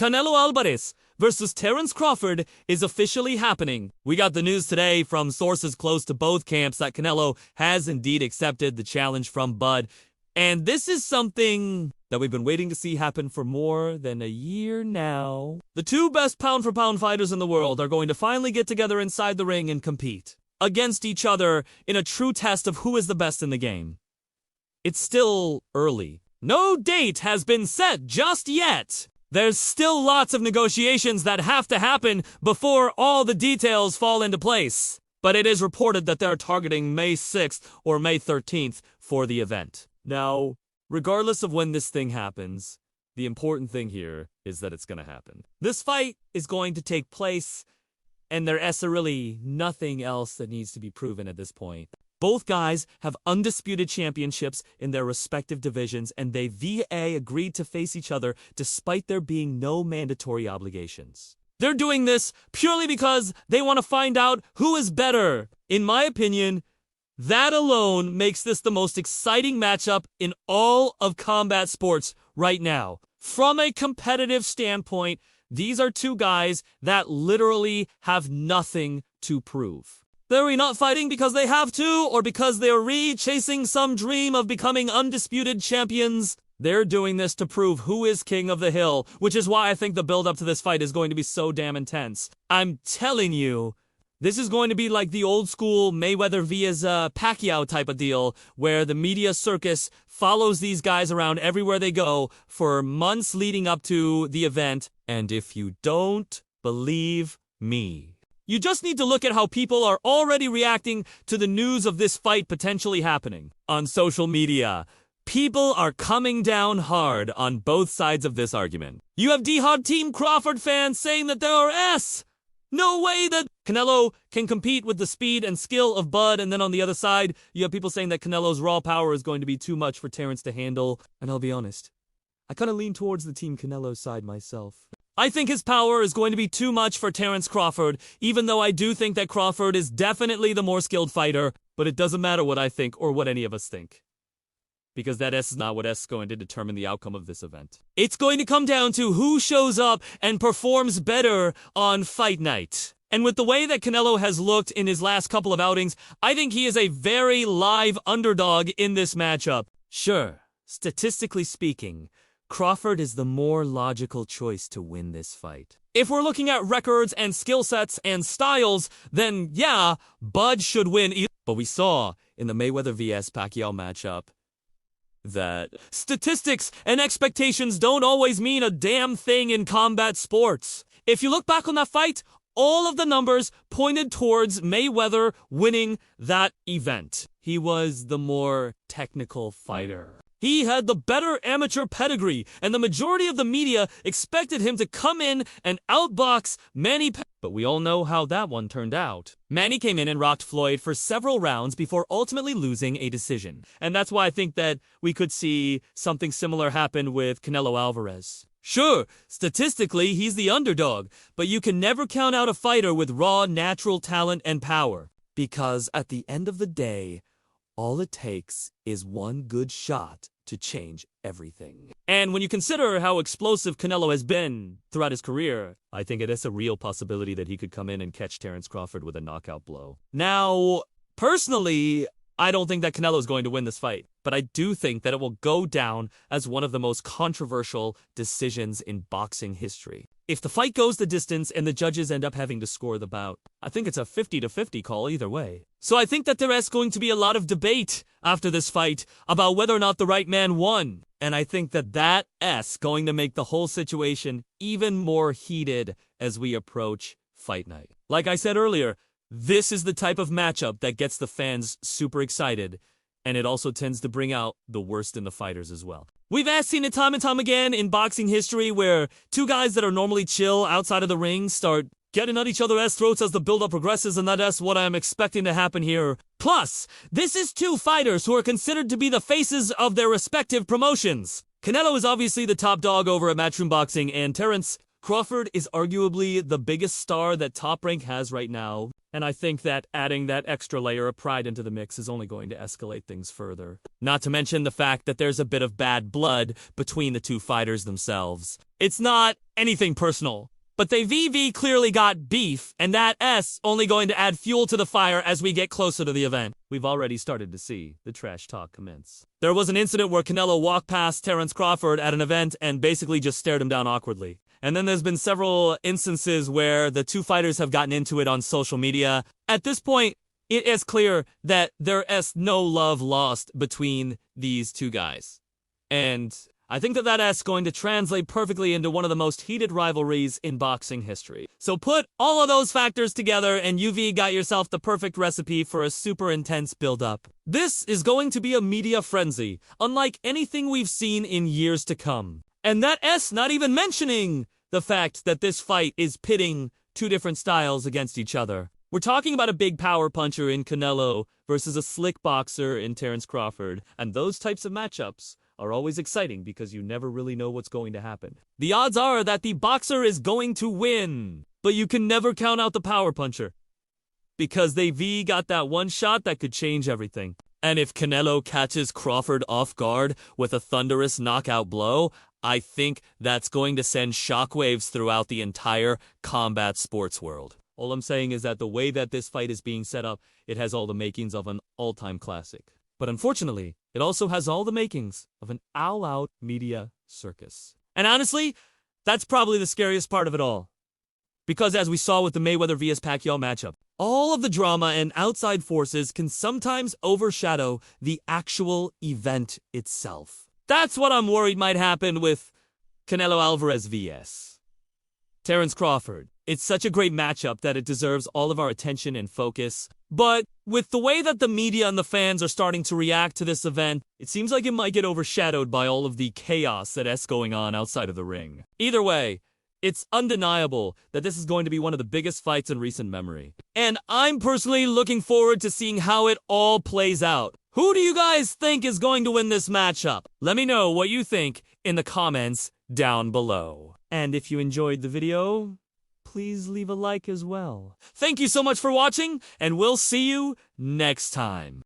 Canelo Alvarez versus Terence Crawford is officially happening. We got the news today from sources close to both camps that Canelo has indeed accepted the challenge from Bud. And this is something that we've been waiting to see happen for more than a year now. The two best pound-for-pound fighters in the world are going to finally get together inside the ring and compete against each other in a true test of who is the best in the game. It's still early. No date has been set just yet. There's still lots of negotiations that have to happen before all the details fall into place. But it is reported that they're targeting May 6th or May 13th for the event. Now, regardless of when this thing happens, the important thing here is that it's going to happen. This fight is going to take place, and there's really nothing else that needs to be proven at this point. Both guys have undisputed championships in their respective divisions, and they VA agreed to face each other despite there being no mandatory obligations. They're doing this purely because they want to find out who is better. In my opinion, that alone makes this the most exciting matchup in all of combat sports right now. From a competitive standpoint, these are two guys that literally have nothing to prove. They're not fighting because they have to or because they're chasing some dream of becoming undisputed champions. They're doing this to prove who is king of the hill, which is why I think the build-up to this fight is going to be so damn intense. I'm telling you, this is going to be like the old-school Mayweather vs. Pacquiao type of deal, where the media circus follows these guys around everywhere they go for months leading up to the event. And if you don't believe me, you just need to look at how people are already reacting to the news of this fight potentially happening on social media. People are coming down hard on both sides of this argument. You have D-Hard Team Crawford fans saying that there are no way that Canelo can compete with the speed and skill of Bud, and then on the other side, you have people saying that Canelo's raw power is going to be too much for Terence to handle. And I'll be honest, I kind of lean towards the Team Canelo side myself. I think his power is going to be too much for Terence Crawford, even though I do think that Crawford is definitely the more skilled fighter, but it doesn't matter what I think or what any of us think, because that is not what is going to determine the outcome of this event. It's going to come down to who shows up and performs better on fight night. And with the way that Canelo has looked in his last couple of outings, I think he is a very live underdog in this matchup. Sure, statistically speaking, Crawford is the more logical choice to win this fight. If we're looking at records and skill sets and styles, then yeah, Bud should win. But we saw in the Mayweather vs. Pacquiao matchup that statistics and expectations don't always mean a damn thing in combat sports. If you look back on that fight, all of the numbers pointed towards Mayweather winning that event. He was the more technical fighter. He had the better amateur pedigree, and the majority of the media expected him to come in and outbox Manny. But we all know how that one turned out. Manny came in and rocked Floyd for several rounds before ultimately losing a decision. And that's why I think that we could see something similar happen with Canelo Alvarez. Sure, statistically, he's the underdog, but you can never count out a fighter with raw, natural talent and power. Because at the end of the day, all it takes is one good shot to change everything. And when you consider how explosive Canelo has been throughout his career, I think it is a real possibility that he could come in and catch Terence Crawford with a knockout blow. Now, personally, I don't think that Canelo is going to win this fight, but I do think that it will go down as one of the most controversial decisions in boxing history. If the fight goes the distance and the judges end up having to score the bout, I think it's a 50-50 call either way. So I think that there is going to be a lot of debate after this fight about whether or not the right man won. And I think that that is going to make the whole situation even more heated as we approach fight night. Like I said earlier, this is the type of matchup that gets the fans super excited, and it also tends to bring out the worst in the fighters as well. We've seen it time and time again in boxing history where two guys that are normally chill outside of the ring start getting at each other's throats as the build-up progresses, and that's what I'm expecting to happen here. Plus, this is two fighters who are considered to be the faces of their respective promotions. Canelo is obviously the top dog over at Matchroom Boxing, and Terence Crawford is arguably the biggest star that Top Rank has right now. And I think that adding that extra layer of pride into the mix is only going to escalate things further. Not to mention the fact that there's a bit of bad blood between the two fighters themselves. It's not anything personal. But they VV clearly got beef, and that S only going to add fuel to the fire as we get closer to the event. We've already started to see the trash talk commence. There was an incident where Canelo walked past Terence Crawford at an event and basically just stared him down awkwardly. And then there's been several instances where the two fighters have gotten into it on social media. At this point, it is clear that there is no love lost between these two guys. And I think that is going to translate perfectly into one of the most heated rivalries in boxing history. So put all of those factors together and you've got yourself the perfect recipe for a super intense build-up. This is going to be a media frenzy, unlike anything we've seen in years to come. And that S not even mentioning the fact that this fight is pitting two different styles against each other. We're talking about a big power puncher in Canelo versus a slick boxer in Terence Crawford, and those types of matchups are always exciting because you never really know what's going to happen. The odds are that the boxer is going to win, but you can never count out the power puncher because they got that one shot that could change everything. And if Canelo catches Crawford off guard with a thunderous knockout blow, I think that's going to send shockwaves throughout the entire combat sports world. All I'm saying is that the way that this fight is being set up, it has all the makings of an all-time classic. But unfortunately, it also has all the makings of an all-out media circus. And honestly, that's probably the scariest part of it all. Because as we saw with the Mayweather vs. Pacquiao matchup, all of the drama and outside forces can sometimes overshadow the actual event itself. That's what I'm worried might happen with Canelo Alvarez vs. Terence Crawford. It's such a great matchup that it deserves all of our attention and focus. But with the way that the media and the fans are starting to react to this event, it seems like it might get overshadowed by all of the chaos that's going on outside of the ring. Either way, it's undeniable that this is going to be one of the biggest fights in recent memory. And I'm personally looking forward to seeing how it all plays out. Who do you guys think is going to win this matchup? Let me know what you think in the comments down below. And if you enjoyed the video, please leave a like as well. Thank you so much for watching, and we'll see you next time.